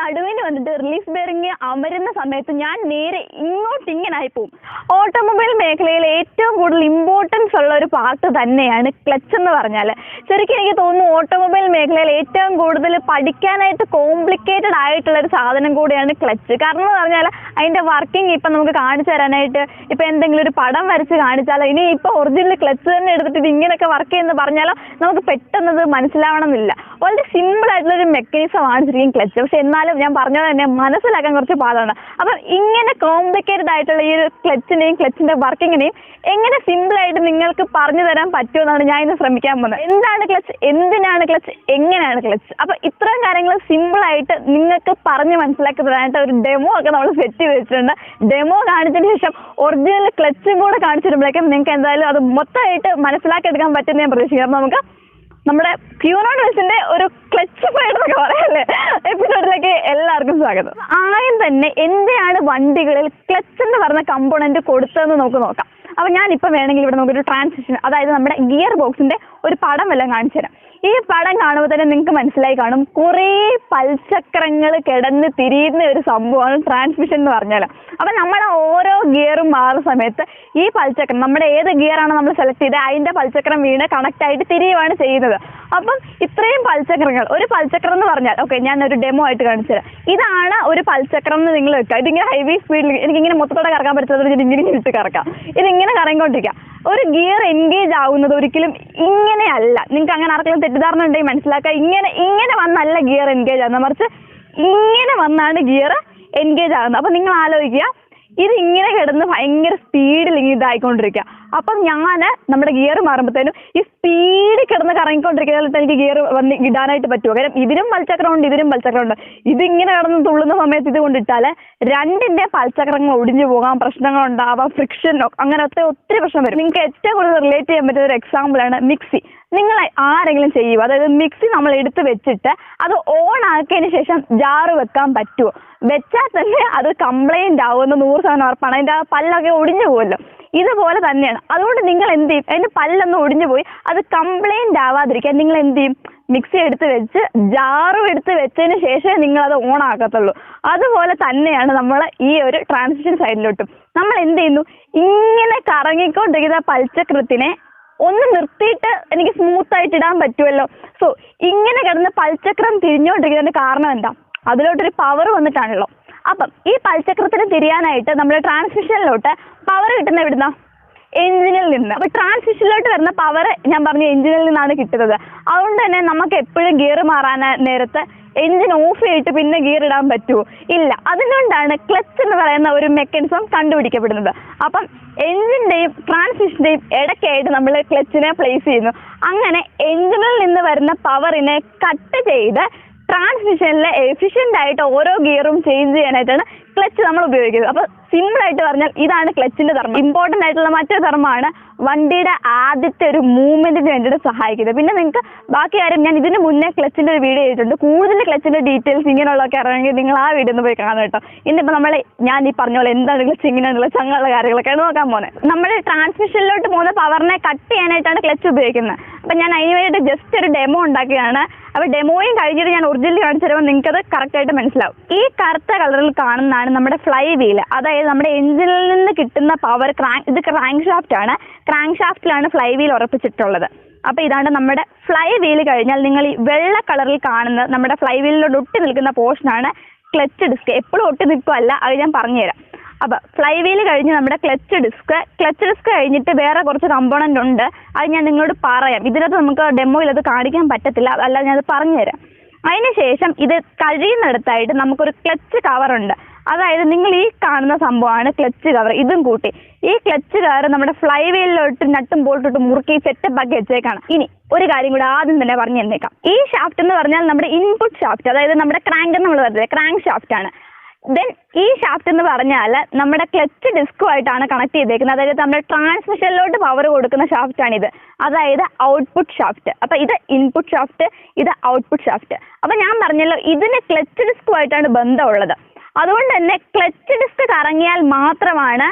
നടുവിന് വന്നിട്ട് relief bearing അമരുന്ന സമയത്ത് ഞാൻ നേരെ ഇങ്ങനായി പോകും. ഓട്ടോമൊബൈൽ മേഖലയിൽ ഏറ്റവും കൂടുതൽ ഇമ്പോർട്ടൻസ് ഉള്ള ഒരു പാർട്ട് തന്നെയാണ് ക്ലച്ച് എന്ന് പറഞ്ഞാൽ. ശരിക്കും എനിക്ക് തോന്നുന്നു ഓട്ടോമൊബൈൽ മേഖലയിൽ ഏറ്റവും കൂടുതൽ പഠിക്കാനായിട്ട് കോംപ്ലിക്കേറ്റഡ് ആയിട്ടുള്ള ഒരു സാധനം കൂടിയാണ് ക്ലച്ച്. കാരണം എന്ന് പറഞ്ഞാൽ അതിന്റെ വർക്കിംഗ് ഇപ്പം നമുക്ക് കാണിച്ചു തരാനായിട്ട് ഇപ്പം എന്തെങ്കിലും ഒരു പടം വരച്ച് കാണിച്ചാലോ ഇനി ഇപ്പൊ ഒറിജിനൽ ക്ലച്ച് തന്നെ എടുത്തിട്ട് ഇത് ഇങ്ങനെയൊക്കെ വർക്ക് ചെയ്യുന്ന പറഞ്ഞാലോ നമുക്ക് പെട്ടെന്നത് മനസ്സിലാവണമെന്നില്ല. വളരെ സിമ്പിൾ ആയിട്ടുള്ള ഒരു മെക്കാനിസം ആണ് ശരിക്കും ക്ലച്ച്. പക്ഷെ എന്നാലും ഞാൻ പറഞ്ഞത് തന്നെ മനസ്സിലാക്കാൻ കുറച്ച് പാടാണ്. അപ്പം ഇങ്ങനെ കോംപ്ലിക്കേറ്റഡ് ആയിട്ടുള്ള ഈ ഒരു ക്ലച്ചിനെയും ക്ലച്ചിന്റെ വർക്കിങ്ങിനെയും എങ്ങനെ സിമ്പിൾ ആയിട്ട് നിങ്ങൾക്ക് പറഞ്ഞു തരാൻ പറ്റുമെന്നാണ് ഞാൻ ഇന്ന് ശ്രമിക്കാൻ പോകുന്നത്. എന്താണ് ക്ലച്ച്, എന്തിനാണ് ക്ലച്ച്, എങ്ങനെയാണ് ക്ലച്ച്, അപ്പൊ ഇത്രയും കാര്യങ്ങൾ സിമ്പിൾ ആയിട്ട് നിങ്ങൾക്ക് പറഞ്ഞ് മനസ്സിലാക്കി തരാനായിട്ട് ഒരു ഡെമോ ഒക്കെ നമ്മൾ സെറ്റ് ചെയ്ത് വെച്ചിട്ടുണ്ട്. ഡെമോ കാണിച്ചതിന് ശേഷം ഒറിജിനൽ ക്ലച്ചും കൂടെ കാണിച്ചിരുമ്പോഴേക്കും നിങ്ങൾക്ക് എന്തായാലും അത് മൊത്തമായിട്ട് മനസ്സിലാക്കി എടുക്കാൻ പറ്റുമെന്ന് ഞാൻ പ്രതീക്ഷിക്കാം. അപ്പൊ നമുക്ക് നമ്മുടെ Wihout ഒരു ക്ലച്ച് ഫൈഡ് എന്നൊക്കെ പറയല്ലേ എപ്പിസോഡിലേക്ക് എല്ലാവർക്കും സ്വാഗതം. ആദ്യം തന്നെ എന്തിനാണ് വണ്ടികളിൽ ക്ലച്ച് എന്ന് പറഞ്ഞ കമ്പോണന്റ് കൊടുത്തതെന്ന് നമുക്ക് നോക്കാം. അപ്പൊ ഞാനിപ്പം വേണമെങ്കിൽ ഇവിടെ നമുക്കൊരു ട്രാൻസിഷൻ, അതായത് നമ്മുടെ ഗിയർ ബോക്സിന്റെ ഒരു പടം എല്ലാം കാണിച്ചു തരാം. ഈ പടം കാണുമ്പോൾ തന്നെ നിങ്ങൾക്ക് മനസ്സിലായി കാണും കുറേ പൽചക്രങ്ങൾ കിടന്ന് തിരിയുന്ന ഒരു സംഭവമാണ് ട്രാൻസ്മിഷൻ എന്ന് പറഞ്ഞാൽ. അപ്പൊ നമ്മുടെ ഓരോ ഗിയറും മാറുന്ന സമയത്ത് ഈ പൽചക്രം നമ്മുടെ ഏത് ഗിയറാണോ നമ്മൾ സെലക്ട് ചെയ്തത് അതിന്റെ പൽചക്രം വീണ് കണക്ട് ആയിട്ട് തിരിയുവാണ് ചെയ്യുന്നത്. അപ്പം ഇത്രയും പൽചക്രങ്ങൾ, ഒരു പൽചക്രം എന്ന് പറഞ്ഞാൽ ഓക്കെ ഞാൻ ഒരു ഡെമോ ആയിട്ട് കാണിച്ചു തരാം. ഇതാണ് ഒരു പൽചക്രം എന്ന് നിങ്ങൾ വെക്കുക. ഇതിങ്ങനെ ഹൈവേ സ്പീഡിൽ എനിക്കിങ്ങനെ മൊത്തത്തോടെ കറക്കാൻ പറ്റുന്നത് ഇങ്ങനെ ഇട്ട് കറക്കാം. ഇതിങ്ങനെ കറങ്ങിക്കൊണ്ടിരിക്കാം. ഒരു ഗിയർ എൻഗേജ് ആവുന്നത് ഒരിക്കലും ഇങ്ങനെയല്ല. നിങ്ങൾക്ക് അങ്ങനെ ആർക്കെങ്കിലും തെറ്റിദ്ധാരണ ഉണ്ടെങ്കിൽ മനസ്സിലാക്കുക. ഇങ്ങനെ വന്നല്ല ഗിയർ എൻഗേജ് ആകുന്നത്, മറിച്ച് ഇങ്ങനെ വന്നാണ് ഗിയർ എൻഗേജ് ആകുന്നത്. അപ്പൊ നിങ്ങൾ ആലോചിക്കുക, ഇത് ഇങ്ങനെ കിടന്ന് ഭയങ്കര സ്പീഡിൽ ഇതായിക്കൊണ്ടിരിക്കുക. അപ്പം ഞാൻ നമ്മുടെ ഗിയർ മാറുമ്പോഴത്തേനും ഈ സ്പീഡിൽ കിടന്ന് കറങ്ങിക്കൊണ്ടിരിക്കുന്നത് എനിക്ക് ഗിയർ വന്ന് ഇടാനായിട്ട് പറ്റുമോ? കാരണം ഇതിനും പൽചക്രമുണ്ട് ഇതിനും പൽചക്രമുണ്ട്. ഇതിങ്ങനെ കിടന്ന് തുള്ളുന്ന സമയത്ത് ഇത് കൊണ്ടിട്ടാൽ രണ്ടിന്റെ പൽചക്രങ്ങൾ ഒടിഞ്ഞു പോകാം, പ്രശ്നങ്ങൾ ഉണ്ടാവാം, ഫ്രിക്ഷൻ, അങ്ങനത്തെ ഒത്തിരി പ്രശ്നം വരും. നിങ്ങൾക്ക് ഏറ്റവും കൂടുതൽ റിലേറ്റ് ചെയ്യാൻ പറ്റുന്ന ഒരു എക്സാമ്പിളാണ് മിക്സി. നിങ്ങൾ ആരെങ്കിലും ചെയ്യുക, അതായത് മിക്സി നമ്മൾ എടുത്ത് വെച്ചിട്ട് അത് ഓൺ ആക്കിയതിന് ശേഷം ജാറ് വെക്കാൻ പറ്റുമോ? വെച്ചാൽ തന്നെ അത് കംപ്ലൈന്റ് ആവുമെന്ന് 100% ഉറപ്പാണ്. അതിന്റെ പല്ലൊക്കെ ഒടിഞ്ഞു പോകുമല്ലോ. ഇതുപോലെ തന്നെയാണ്. അതുകൊണ്ട് നിങ്ങൾ എന്ത് ചെയ്യും, അതിന്റെ പല്ലൊന്നും ഒടിഞ്ഞു പോയി അത് കംപ്ലൈന്റ് ആവാതിരിക്കാൻ നിങ്ങൾ എന്ത് ചെയ്യും, മിക്സി എടുത്ത് വെച്ച് ജാറും എടുത്ത് വെച്ചതിന് ശേഷമേ നിങ്ങൾ അത് ഓൺ ആക്കത്തുള്ളൂ. അതുപോലെ തന്നെയാണ് നമ്മൾ ഈ ഒരു ട്രാൻസിഷൻ സൈഡിലോട്ടും നമ്മൾ എന്ത് ചെയ്യുന്നു, ഇങ്ങനെ കറങ്ങിക്കൊണ്ടിരിക്കുന്ന പൽചക്രത്തിനെ ഒന്ന് നിർത്തിയിട്ട് എനിക്ക് സ്മൂത്ത് ആയിട്ട് ഇടാൻ പറ്റുമല്ലോ. സോ ഇങ്ങനെ കിടന്ന് പൽചക്രം തിരിഞ്ഞുകൊണ്ടിരിക്കുന്നതിന്റെ കാരണം എന്താ, അതിലോട്ടൊരു പവർ വന്നിട്ടാണല്ലോ. അപ്പം ഈ പൽചക്രത്തിന് തിരിയാനായിട്ട് നമ്മുടെ ട്രാൻസ്മിഷനിലോട്ട് പവർ കിട്ടുന്ന എവിടുന്ന, എഞ്ചിനിൽ നിന്ന്. അപ്പൊ ട്രാൻസ്മിഷനിലോട്ട് വരുന്ന പവർ ഞാൻ പറഞ്ഞു എഞ്ചിനിൽ നിന്നാണ് കിട്ടുന്നത്. അതുകൊണ്ട് തന്നെ നമുക്ക് എപ്പോഴും ഗിയർ മാറാൻ നേരത്ത് എഞ്ചിൻ ഓഫ് ചെയ്തിട്ട് പിന്നെ ഗിയർ ഇടാൻ പറ്റുമോ? ഇല്ല. അതുകൊണ്ടാണ് ക്ലച്ച് എന്ന് പറയുന്ന ഒരു മെക്കാനിസം കണ്ടുപിടിക്കപ്പെടുന്നത്. അപ്പം എഞ്ചിന്റെയും ട്രാൻസ്മിഷന്റെയും ഇടയ്ക്കായിട്ട് നമ്മൾ ക്ലച്ചിനെ പ്ലേസ് ചെയ്യുന്നു. അങ്ങനെ എഞ്ചിനിൽ നിന്ന് വരുന്ന പവറിനെ കട്ട് ചെയ്ത് ട്രാൻസ്മിഷനിലെ എഫിഷ്യന്റ് ആയിട്ട് ഓരോ ഗിയറും ചേഞ്ച് ചെയ്യാനായിട്ടാണ് ക്ലച്ച് നമ്മൾ ഉപയോഗിക്കുന്നത്. അപ്പൊ സിമ്പിൾ ആയിട്ട് പറഞ്ഞാൽ ഇതാണ് ക്ലച്ചിന്റെ ധർമ്മം. ഇമ്പോർട്ടന്റ് ആയിട്ടുള്ള മറ്റൊരു ധർമ്മമാണ് വണ്ടിയുടെ ആദ്യത്തെ ഒരു മൂവ്മെന്റിന് വേണ്ടിയിട്ട് സഹായിക്കുന്നത്. പിന്നെ നിങ്ങൾക്ക് ബാക്കി കാര്യം ഞാൻ ഇതിന് മുന്നേ ക്ലച്ചിന്റെ ഒരു വീഡിയോ ചെയ്തിട്ടുണ്ട്. കൂടുതൽ ക്ലച്ചിന്റെ ഡീറ്റെയിൽസ് ഇങ്ങനെയുള്ളതൊക്കെ അറിയണമെങ്കിൽ നിങ്ങൾ ആ വീഡിയോ ഒന്ന് പോയി കാണാം കേട്ടോ. ഇന്നിപ്പോ ഞാൻ ഈ പറഞ്ഞ പോലെ എന്താണ് ക്ലച്ച്, ഇങ്ങനെയുള്ള ചങ്ങലുള്ള കാര്യങ്ങളൊക്കെയാണ് നോക്കാൻ പോകുന്നത്. നമ്മൾ ട്രാൻസ്മിഷനിലോട്ട് പോകുന്ന പവറിനെ കട്ട് ചെയ്യാനായിട്ടാണ് ക്ലച്ച് ഉപയോഗിക്കുന്നത്. അപ്പൊ ഞാൻ അതിന് വേണ്ടിയിട്ട് ജസ്റ്റ് ഒരു ഡെമോ ഉണ്ടാക്കിയാണ്. അപ്പൊ ഡെമോയും കഴിഞ്ഞിട്ട് ഞാൻ ഒറിജിനൽ കാണിച്ചു തരുമ്പോൾ നിങ്ങൾക്ക് അത് കറക്റ്റ് ആയിട്ട് മനസ്സിലാവും. ഈ കറുത്ത കളറിൽ കാണുന്നതാണ് നമ്മുടെ ഫ്ലൈ വീൽ, അതായത് നമ്മുടെ എഞ്ചിനിൽ നിന്ന് കിട്ടുന്ന പവർ. ഇത് ക്രാങ്ക് ഷാഫ്റ്റ് ആണ്. ക്രാങ്ക് ഷാഫ്റ്റിലാണ് ഫ്ലൈ വീൽ ഉറപ്പിച്ചിട്ടുള്ളത്. അപ്പൊ ഇതാണ് നമ്മുടെ ഫ്ലൈ വീൽ. കഴിഞ്ഞാൽ നിങ്ങൾ ഈ വെള്ള കളറിൽ കാണുന്ന നമ്മുടെ ഫ്ലൈ വീലിനോട് ഒട്ടി നിൽക്കുന്ന പോർഷനാണ് ക്ലച്ച് ഡിസ്ക്. എപ്പോഴും ഒട്ടി നിൽക്കുമല്ല, അത് ഞാൻ പറഞ്ഞുതരാം. അപ്പൊ ഫ്ലൈ വീൽ കഴിഞ്ഞ് നമ്മുടെ ക്ലച്ച് ഡിസ്ക് കഴിഞ്ഞിട്ട് വേറെ കുറച്ച് കമ്പോണന്റ് ഉണ്ട്. അത് ഞാൻ നിങ്ങളോട് പറയാം. ഇതിനകത്ത് നമുക്ക് ഡെമോയിൽ അത് കാണിക്കാൻ പറ്റത്തില്ല, അല്ല ഞാനത് പറഞ്ഞുതരാം. അതിനുശേഷം ഇത് കഴിയുന്നിടത്തായിട്ട് നമുക്കൊരു ക്ലച്ച് കവർ ഉണ്ട്. അതായത് നിങ്ങൾ ഈ കാണുന്ന സംഭവമാണ് ക്ലച്ച് കവർ. ഇതും കൂട്ടി ഈ ക്ലച്ച് കവർ നമ്മുടെ ഫ്ലൈ വീലിലോട്ട് നട്ടും ബോൾട്ടിട്ട് മുറുക്കി സെറ്റപ്പ് ആക്കി വെച്ചേക്കാണ്. ഇനി ഒരു കാര്യം കൂടെ ആദ്യം തന്നെ പറഞ്ഞു തന്നേക്കാം. ഈ ഷാഫ്റ്റ് എന്ന് പറഞ്ഞാൽ നമ്മുടെ ഇൻപുട്ട് ഷാഫ്റ്റ്, അതായത് നമ്മുടെ ക്രാങ്ക് നമ്മൾ പറയുന്നത് ക്രാങ്ക് ഷാഫ്റ്റ് ആണ്. ദെൻ ഈ ഷാഫ്റ്റ് എന്ന് പറഞ്ഞാൽ നമ്മുടെ ക്ലച്ച് ഡിസ്കുമായിട്ടാണ് കണക്ട് ചെയ്തേക്കുന്നത്. അതായത് നമ്മുടെ ട്രാൻസ്മിഷനിലോട്ട് പവർ കൊടുക്കുന്ന ഷാഫ്റ്റാണിത്, അതായത് ഔട്ട്പുട്ട് ഷാഫ്റ്റ്. അപ്പൊ ഇത് ഇൻപുട്ട് ഷാഫ്റ്റ്, ഇത് ഔട്ട്പുട്ട് ഷാഫ്റ്റ്. അപ്പൊ ഞാൻ പറഞ്ഞല്ലോ ഇതിന് ക്ലച്ച് ഡിസ്കുമായിട്ടാണ് ബന്ധമുള്ളത്. അതുകൊണ്ട് തന്നെ ക്ലച്ച് ഡിസ്ക് കറങ്ങിയാൽ മാത്രമാണ്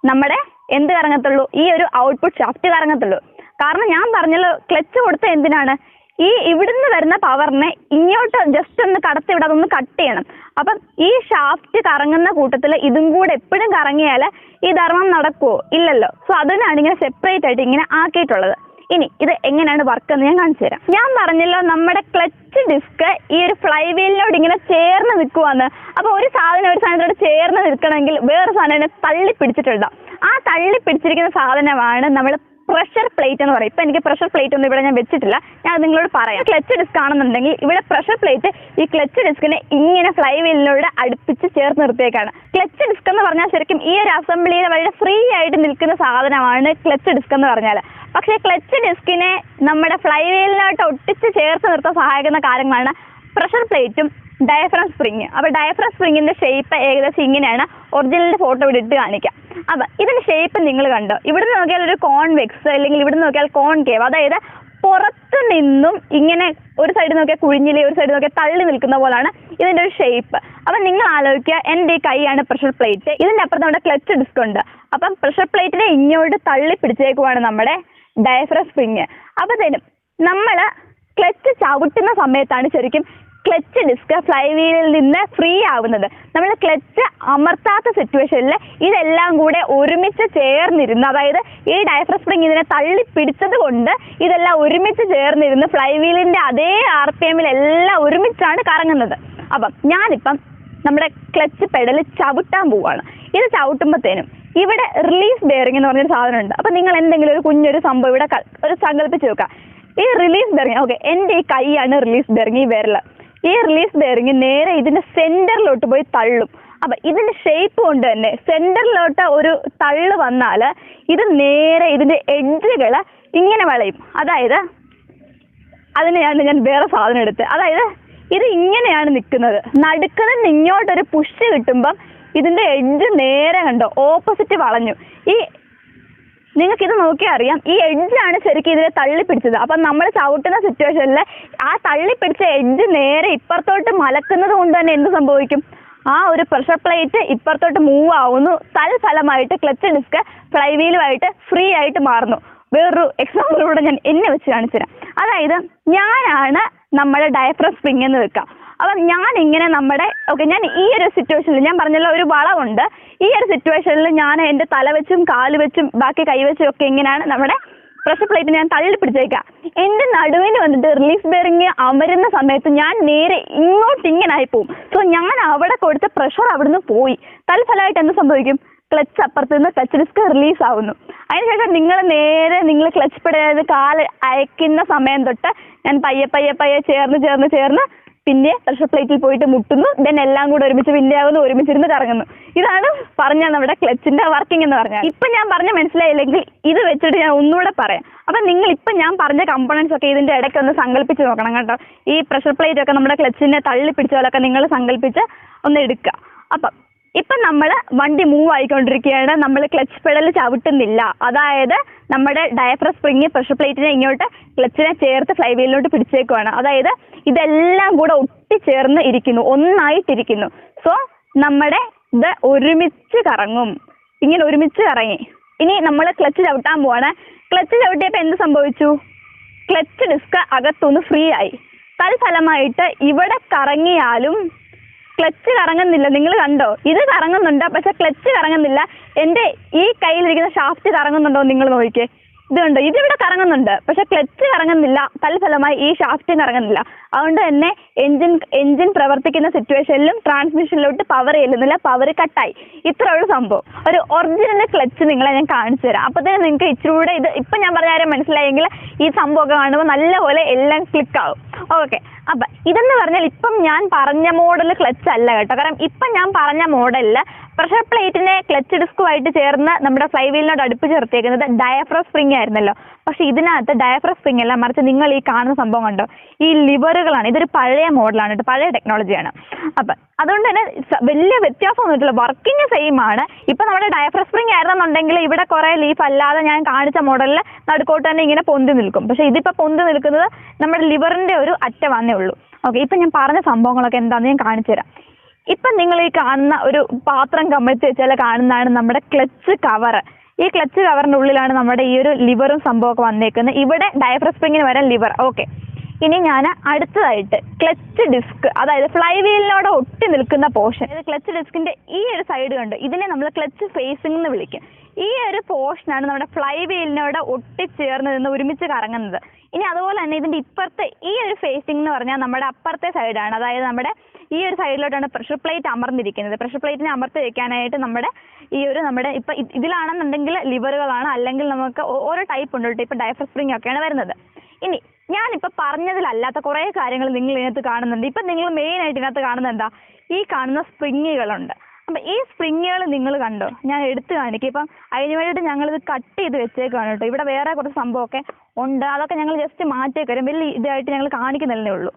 നമ്മുടെ എന്ത് കറങ്ങത്തുള്ളൂ, ഈ ഒരു ഔട്ട്പുട്ട് ഷാഫ്റ്റ് കറങ്ങത്തുള്ളൂ. കാരണം ഞാൻ പറഞ്ഞല്ലോ ക്ലച്ച് കൊടുത്ത എന്തിനാണ്, ഇവിടുന്ന് വരുന്ന പവറിനെ ഇങ്ങോട്ട് ജസ്റ്റ് ഒന്ന് കടത്തി വിടാതെ ഒന്ന് കട്ട് ചെയ്യണം. അപ്പം ഈ ഷാഫ്റ്റ് കറങ്ങുന്ന കൂട്ടത്തിൽ ഇതും കൂടെ എപ്പോഴും കറങ്ങിയാൽ ഈ ധർമ്മം നടക്കുമോ? ഇല്ലല്ലോ. സോ അതിനാണ് ഇങ്ങനെ സെപ്പറേറ്റ് ആയിട്ട് ഇങ്ങനെ ആക്കിയിട്ടുള്ളത്. ഇനി ഇത് എങ്ങനെയാണ് വർക്ക് എന്ന് ഞാൻ കാണിച്ചു തരാം. ഞാൻ പറഞ്ഞല്ലോ നമ്മുടെ ക്ലച്ച് ഡിസ്ക് ഈ ഒരു ഫ്ലൈ വീലിനോട് ഇങ്ങനെ ചേർന്ന് നിൽക്കുവാന്ന്. അപ്പോൾ ഒരു സാധനത്തോട് ചേർന്ന് നിൽക്കണമെങ്കിൽ വേറെ സാധനം തള്ളി പിടിച്ചിട്ടുണ്ടാവും. ആ തള്ളി പിടിച്ചിരിക്കുന്ന സാധനമാണ് നമ്മൾ പ്രഷർ പ്ലേറ്റ് എന്ന് പറയും. ഇപ്പം എനിക്ക് പ്രഷർ പ്ലേറ്റ് ഒന്നും ഇവിടെ ഞാൻ വെച്ചിട്ടില്ല, ഞാൻ നിങ്ങളോട് പറയാം. ക്ലച്ച് ഡിസ്ക് ആണെന്നുണ്ടെങ്കിൽ ഇവിടെ പ്രഷർ പ്ലേറ്റ് ഈ ക്ലച്ച് ഡിസ്കിനെ ഇങ്ങനെ ഫ്ലൈ വീലിനോട് അടുപ്പിച്ച് ചേർത്ത് നിർത്തിയേക്കാണ്. ക്ലച്ച് ഡിസ്ക് എന്ന് പറഞ്ഞാൽ ശരിക്കും ഈ ഒരു അസംബ്ലിയിൽ വളരെ ഫ്രീ ആയിട്ട് നിൽക്കുന്ന സാധനമാണ് ക്ലച്ച് ഡിസ്ക് എന്ന് പറഞ്ഞാൽ. പക്ഷേ ക്ലച്ച് ഡിസ്കിനെ നമ്മുടെ ഫ്ലൈ വീലിനോട്ട് ഒട്ടിച്ച് ചേർത്ത് നിർത്താൻ സഹായിക്കുന്ന കാര്യങ്ങളാണ് പ്രഷർ പ്ലേറ്റും ഡയഫ്രം സ്പ്രിങ്. അപ്പോൾ ഡയഫ്രം സ്പ്രിങ്ങിന്റെ ഷേപ്പ് ഏകദേശം ഇങ്ങനെയാണ്. ഒറിജിനലിന്റെ ഫോട്ടോ ഇവിടെ ഇട്ട് കാണിക്കാം. അപ്പം ഇതിന്റെ ഷേപ്പ് നിങ്ങൾ കണ്ടോ? ഇവിടുന്ന് നോക്കിയാൽ ഒരു കോൺവെക്സ് അല്ലെങ്കിൽ ഇവിടുന്ന് നോക്കിയാൽ കോൺകേവ്, അതായത് പുറത്തു നിന്നും ഇങ്ങനെ ഒരു സൈഡ് നോക്കിയാൽ കുഴിഞ്ഞിലേ ഒരു സൈഡ് നോക്കിയാൽ തള്ളി നിൽക്കുന്ന പോലാണ് ഇതിന്റെ ഒരു ഷേപ്പ്. അപ്പം നിങ്ങൾ ആലോചിക്കുക, എൻ്റെ ഈ കൈയാണ് പ്രഷർ പ്ലേറ്റ്, ഇതിന്റെ അപ്പുറത്ത് നമ്മുടെ ക്ലച്ച് ഡിസ്ക് ഉണ്ട്. അപ്പം പ്രഷർ പ്ലേറ്റിനെ ഇങ്ങോട്ട് തള്ളി പിടിച്ചേക്കുവാണ് നമ്മുടെ ഡയഫ്രം സ്പ്രിങ്. അപ്പത്തേനും നമ്മൾ ക്ലച്ച് ചവിട്ടുന്ന സമയത്താണ് ശരിക്കും ക്ലച്ച് ഡിസ്ക് ഫ്ലൈ വീലിൽ നിന്ന് ഫ്രീ ആവുന്നത്. നമ്മൾ ക്ലച്ച് അമർത്താത്ത സിറ്റുവേഷനിൽ ഇതെല്ലാം കൂടെ ഒരുമിച്ച് ചേർന്നിരുന്ന്, അതായത് ഈ ഡയഫ്രം സ്പ്രിങ് ഇതിനെ തള്ളി പിടിച്ചത് കൊണ്ട് ഇതെല്ലാം ഒരുമിച്ച് ചേർന്നിരുന്ന് ഫ്ലൈ വീലിന്റെ അതേ RPM എല്ലാം ഒരുമിച്ചാണ് കറങ്ങുന്നത്. അപ്പം ഞാനിപ്പം നമ്മുടെ ക്ലച്ച് പെഡൽ ചവിട്ടാൻ പോവുകയാണ്. ഇത് ചവിട്ടുമ്പോഴത്തേനും ഇവിടെ റിലീസ് ബെയറിംഗ് എന്ന് പറഞ്ഞൊരു സാധനമുണ്ട്. അപ്പം നിങ്ങൾ എന്തെങ്കിലും ഒരു കുഞ്ഞൊരു സംഭവം ഇവിടെ ഒരു സങ്കല്പിച്ച് വെക്കുക. ഈ റിലീസ് ബെയറിംഗ്, ഓക്കെ, എൻ്റെ ഈ കൈയാണ് റിലീസ് ബെയറിംഗ്, ഈ വിരൽ. ഈ റിലീസ് ബെയറിംഗ് നേരെ ഇതിന്റെ സെന്ററിലോട്ട് പോയി തള്ളും. അപ്പം ഇതിന്റെ ഷേപ്പ് കൊണ്ട് തന്നെ സെന്ററിലോട്ട് ഒരു തള്ളു വന്നാൽ ഇത് നേരെ ഇതിന്റെ എഡ്ജുകൾ ഇങ്ങനെ വളയും. അതായത് അതിനെയാണ് ഞാൻ വേറെ സാധനം എടുത്ത്, അതായത് ഇത് ഇങ്ങനെയാണ് നിൽക്കുന്നത്. നടുക്കുന്നത് ഇങ്ങോട്ടൊരു പുഷ് കിട്ടുമ്പം ഇതിന്റെ എഡ്ജ് നേരെ കണ്ടോ ഓപ്പോസിറ്റ് വളഞ്ഞു. നിങ്ങൾക്ക് ഇത് നോക്കിയാൽ അറിയാം, ഈ എഡ്ജാണ് ശരിക്കും ഇതിനെ തള്ളിപ്പിടിച്ചത്. അപ്പം നമ്മൾ ചവിട്ടുന്ന സിറ്റുവേഷനിൽ ആ തള്ളിപ്പിടിച്ച എഡ്ജ് നേരെ ഇപ്പുറത്തോട്ട് മലക്കുന്നത് കൊണ്ട് തന്നെ എന്ത് സംഭവിക്കും? ആ ഒരു പ്രഷർ പ്ലേറ്റ് ഇപ്പുറത്തോട്ട് മൂവ് ആവുന്നു. തൽഫലമായിട്ട് ക്ലച്ച് ഡിസ്ക് ഫ്ലൈ വീലുമായിട്ട് ഫ്രീ ആയിട്ട് മാറുന്നു. വേറൊരു എക്സാമ്പിളിലൂടെ ഞാൻ എന്നെ വെച്ച് കാണിച്ചു തരാം. അതായത് ഞാനാണ് നമ്മുടെ ഡയഫ്രം സ്പ്രിങ് എന്ന് വെക്കാം. അപ്പം ഞാൻ ഇങ്ങനെ ഞാൻ ഈ ഒരു സിറ്റുവേഷനിൽ ഞാൻ പറഞ്ഞല്ലോ ഒരു വളവുണ്ട്. ഈ ഒരു സിറ്റുവേഷനിൽ ഞാൻ എൻ്റെ തല വെച്ചും കാല് വെച്ചും ബാക്കി കൈവച്ചും ഒക്കെ ഇങ്ങനെയാണ് നമ്മുടെ പ്രഷർ പ്ലേറ്റ് ഞാൻ തള്ളി പിടിച്ചേക്കാം. എൻ്റെ നടുവിന് വന്നിട്ട് റിലീസ് ബെയറിംഗ് അമരുന്ന സമയത്ത് ഞാൻ നേരെ ഇങ്ങനായി പോകും. സോ ഞാൻ അവിടെ കൊടുത്ത പ്രഷർ അവിടുന്ന് പോയി. തൽഫലമായിട്ട് എന്ത് സംഭവിക്കും? ക്ലച്ച് അപ്പുറത്ത് നിന്ന് ക്ലച്ച് ഡിസ്ക് റിലീസ് ആവുന്നു. അതിനുശേഷം നിങ്ങൾ ക്ലച്ച് പെടൽ കാല് അയക്കുന്ന സമയം തൊട്ട് ഞാൻ പയ്യെ ചേർന്ന് പിന്നെ പ്രഷർ പ്ലേറ്റിൽ പോയിട്ട് മുട്ടുന്നു. ദെൻ എല്ലാം കൂടെ ഒരുമിച്ച് വില്യാവുന്നു, ഒരുമിച്ചിരുന്ന് കറങ്ങുന്നു. ഇതാണ് പറഞ്ഞ നമ്മുടെ ക്ലച്ചിന്റെ വർക്കിംഗ് എന്ന് പറഞ്ഞാൽ. ഇപ്പം ഞാൻ പറഞ്ഞ മനസ്സിലായില്ലെങ്കിൽ ഇത് വെച്ചിട്ട് ഞാൻ ഒന്നുകൂടെ പറയാം. അപ്പം നിങ്ങൾ ഇപ്പം ഞാൻ പറഞ്ഞ കമ്പോണൻസ് ഒക്കെ ഇതിന്റെ ഇടയ്ക്ക് ഒന്ന് സങ്കല്പിച്ച് നോക്കണം കേട്ടോ. ഈ പ്രഷർ പ്ലേറ്റ് ഒക്കെ നമ്മുടെ ക്ലച്ചിനെ തള്ളി പിടിച്ചാലൊക്കെ നിങ്ങൾ സങ്കല്പിച്ച് ഒന്ന് എടുക്കുക. അപ്പം ഇപ്പം നമ്മൾ വണ്ടി മൂവ് ആയിക്കൊണ്ടിരിക്കുകയാണ്, നമ്മൾ ക്ലച്ച് പെഡൽ ചവിട്ടുന്നില്ല. അതായത് നമ്മുടെ ഡയഫ്രം സ്പ്രിങ് പ്രഷർ പ്ലേറ്റിനെ ഇങ്ങോട്ട് ക്ലച്ചിനെ ചേർത്ത് ഫ്ലൈ വീലിലോട്ട് പിടിച്ചേക്കുവാണ്. അതായത് ഇതെല്ലാം കൂടെ ഒട്ടിച്ചേർന്ന് ഇരിക്കുന്നു, ഒന്നായിട്ടിരിക്കുന്നു. സോ നമ്മുടെ ഇത് ഒരുമിച്ച് കറങ്ങും. ഇങ്ങനെ ഒരുമിച്ച് കറങ്ങി. ഇനി നമ്മൾ ക്ലച്ച് ചവിട്ടാൻ പോവാണ്. ക്ലച്ച് ചവിട്ടിയപ്പോൾ എന്ത് സംഭവിച്ചു? ക്ലച്ച് ഡിസ്ക് അകത്തുനിന്ന് ഫ്രീ ആയി. തൽഫലമായിട്ട് ഇവിടെ കറങ്ങിയാലും ക്ലച്ച് കറങ്ങുന്നില്ല. നിങ്ങൾ കണ്ടോ? ഇത് കറങ്ങുന്നുണ്ട്, പക്ഷെ ക്ലച്ച് കറങ്ങുന്നില്ല. എൻ്റെ ഈ കയ്യിലിരിക്കുന്ന ഷാഫ്റ്റ് കറങ്ങുന്നുണ്ടോ നിങ്ങൾ നോക്കിക്കേ. ഇത് കണ്ടോ? ഇതിവിടെ കറങ്ങുന്നുണ്ട്, പക്ഷെ ക്ലച്ച് കറങ്ങുന്നില്ല. തൽഫലമായി ഈ ഷാഫ്റ്റും കറങ്ങുന്നില്ല. അതുകൊണ്ട് തന്നെ എഞ്ചിൻ പ്രവർത്തിക്കുന്ന സിറ്റുവേഷനിലും ട്രാൻസ്മിഷനിലോട്ട് പവർ ചെല്ലുന്നില്ല, പവർ കട്ടായി. ഇത്രയുള്ള സംഭവം. ഒരു ഒറിജിനൽ ക്ലച്ച് നിങ്ങളെ ഞാൻ കാണിച്ചു തരാം. അപ്പോഴത്തേനും നിങ്ങൾക്ക് ഇച്ചിരൂടെ ഇത് ഇപ്പം ഞാൻ പറഞ്ഞ കാര്യം മനസ്സിലായെങ്കിൽ ഈ സംഭവമൊക്കെ കാണുമ്പോൾ നല്ലപോലെ എല്ലാം ക്ലിക്കാവും. ഓക്കെ, അപ്പം ഇതെന്ന് പറഞ്ഞാൽ ഇപ്പം ഞാൻ പറഞ്ഞ മോഡൽ ക്ലച്ച് അല്ല കേട്ടോ. കാരണം ഇപ്പം ഞാൻ പറഞ്ഞ മോഡലിൽ പ്രഷർ പ്ലേറ്റിനെ ക്ലച്ച് ഡിസ്കുമായിട്ട് ചേർന്ന് നമ്മുടെ ഫ്ലൈ വീലിനോട് അടുപ്പിച്ച് നിർത്തിയേക്കുന്നത് ഡയഫ്രം സ്പ്രിങ് ആയിരുന്നല്ലോ. പക്ഷെ ഇതിനകത്ത് ഡയഫ്രം സ്പ്രിങ് അല്ല, മറിച്ച് നിങ്ങൾ ഈ കാണുന്ന സംഭവം കണ്ടോ, ഈ ലിവറുകളാണ്. ഇതൊരു പഴയ മോഡലാണ് കേട്ടോ, പഴയ ടെക്നോളജിയാണ്. അപ്പം അതുകൊണ്ട് തന്നെ വലിയ വ്യത്യാസം ഒന്നുമില്ല, വർക്കിംഗ് സെയിം ആണ്. ഇപ്പം നമ്മുടെ ഡയഫ്രം സ്പ്രിങ് ആയിരുന്നെന്നുണ്ടെങ്കിൽ ഇവിടെ കുറേ ലീഫ് അല്ലാതെ ഞാൻ കാണിച്ച മോഡലിൽ നടുക്കോട്ട് തന്നെ ഇങ്ങനെ പൊന്തി നിൽക്കും. പക്ഷെ ഇതിപ്പോൾ പൊന്തി നിൽക്കുന്നത് നമ്മുടെ ലിവറിൻ്റെ ഒരു അറ്റമാന്നേ ഉള്ളൂ. ഓക്കെ, ഇപ്പം ഞാൻ പറഞ്ഞ സംഭവങ്ങളൊക്കെ എന്താണെന്ന് ഞാൻ കാണിച്ചു തരാം. ഇപ്പം നിങ്ങൾ ഈ കാണുന്ന ഒരു പാത്രം കമഴ്ത്തി വെച്ചാൽ കാണുന്നതാണ് നമ്മുടെ ക്ലച്ച് കവർ. ഈ ക്ലച്ച് കവറിൻ്റെ ഉള്ളിലാണ് നമ്മുടെ ഈ ഒരു ലിവറും സംഭവമൊക്കെ വന്നേക്കുന്നത്. ഇവിടെ ഡയഫ്രം സ്പ്രിങ്ങിന് വരാൻ ലിവർ. ഓക്കെ, ഇനി ഞാൻ അടുത്തതായിട്ട് ക്ലച്ച് ഡിസ്ക്, അതായത് ഫ്ലൈ വീലിനോട് ഒട്ടി നിൽക്കുന്ന പോർഷൻ, ക്ലച്ച് ഡിസ്കിന്റെ ഈ ഒരു സൈഡ് കണ്ട് ഇതിനെ നമ്മൾ ക്ലച്ച് ഫേസിംഗ് എന്ന് വിളിക്കും. ഈ ഒരു പോർഷനാണ് നമ്മുടെ ഫ്ലൈ വീലിനോട് ഒട്ടിച്ചേർന്ന് നിന്ന് ഒരുമിച്ച് കറങ്ങുന്നത്. ഇനി അതുപോലെ തന്നെ ഇതിന്റെ ഇപ്പുറത്തെ ഈ ഒരു ഫേസിംഗ് എന്ന് പറഞ്ഞാൽ നമ്മുടെ അപ്പുറത്തെ സൈഡാണ്. അതായത് നമ്മുടെ ഈ ഒരു സൈഡിലോട്ടാണ് പ്രഷർ പ്ലേറ്റ് അമർന്നിരിക്കുന്നത്. പ്രഷർ പ്ലേറ്റിനെ അമർത്തി വെക്കാനായിട്ട് നമ്മുടെ ഇപ്പൊ ഇതിലാണെന്നുണ്ടെങ്കിൽ ലിവറുകളാണ്, അല്ലെങ്കിൽ നമുക്ക് ഓരോ ടൈപ്പ് ഉണ്ട് കേട്ടോ. ഇപ്പൊ ഡയഫ്രം സ്പ്രിംഗ് ഒക്കെയാണ് വരുന്നത്. ഇനി ഞാനിപ്പോ പറഞ്ഞതിലല്ലാത്ത കുറെ കാര്യങ്ങൾ നിങ്ങൾ ഇതിനകത്ത് കാണുന്നുണ്ട്. ഇപ്പൊ നിങ്ങൾ മെയിൻ ആയിട്ട് ഇതിനകത്ത് കാണുന്നത് എന്താ? ഈ കാണുന്ന സ്പ്രിങ്ങുകളുണ്ട്. അപ്പൊ ഈ സ്പ്രിങ്ങുകൾ നിങ്ങൾ കണ്ടോ? ഞാൻ എടുത്തു കാണിക്കും. ഇപ്പം അതിന് വേണ്ടിയിട്ട് ഞങ്ങളിത് കട്ട് ചെയ്ത് വെച്ചേക്കാണ് കേട്ടോ. ഇവിടെ വേറെ കുറച്ച് സംഭവമൊക്കെ ഉണ്ട്, അതൊക്കെ ഞങ്ങൾ ജസ്റ്റ് മാറ്റിയേക്കരും. വലിയ ഇതായിട്ട് ഞങ്ങൾ കാണിക്കുന്നില്ലേ ഉള്ളൂ.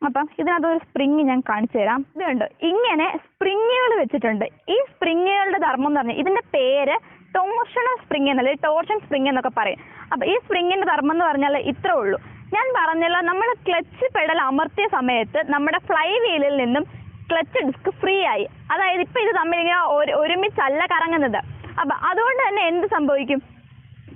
അപ്പം ഇതിനകത്തൊരു സ്പ്രിങ് ഞാൻ കാണിച്ചു തരാം. ഇത് കണ്ടോ, ഇങ്ങനെ സ്പ്രിങ്ങുകൾ വെച്ചിട്ടുണ്ട്. ഈ സ്പ്രിങ്ങുകളുടെ ധർമ്മം എന്ന് പറഞ്ഞാൽ ഇതിന്റെ പേര് ടോർഷണൽ സ്പ്രിങ് എന്നല്ല, ടോർഷൻ സ്പ്രിങ് എന്നൊക്കെ പറയും. അപ്പൊ ഈ സ്പ്രിങ്ങിന്റെ ധർമ്മം എന്ന് പറഞ്ഞാൽ ഇത്രേ ഉള്ളൂ. ഞാൻ പറഞ്ഞല്ലോ, നമ്മൾ ക്ലച്ച് പെഡൽ അമർത്തിയ സമയത്ത് നമ്മുടെ ഫ്ലൈ വീലിൽ നിന്നും ക്ലച്ച് ഡിസ്ക് ഫ്രീ ആയി. അതായത് ഇപ്പൊ ഇത് തമ്മിൽ ഇങ്ങനെ ഒരുമിച്ചല്ല കറങ്ങുന്നത്. അപ്പൊ അതുകൊണ്ട് തന്നെ എന്ത് സംഭവിക്കും?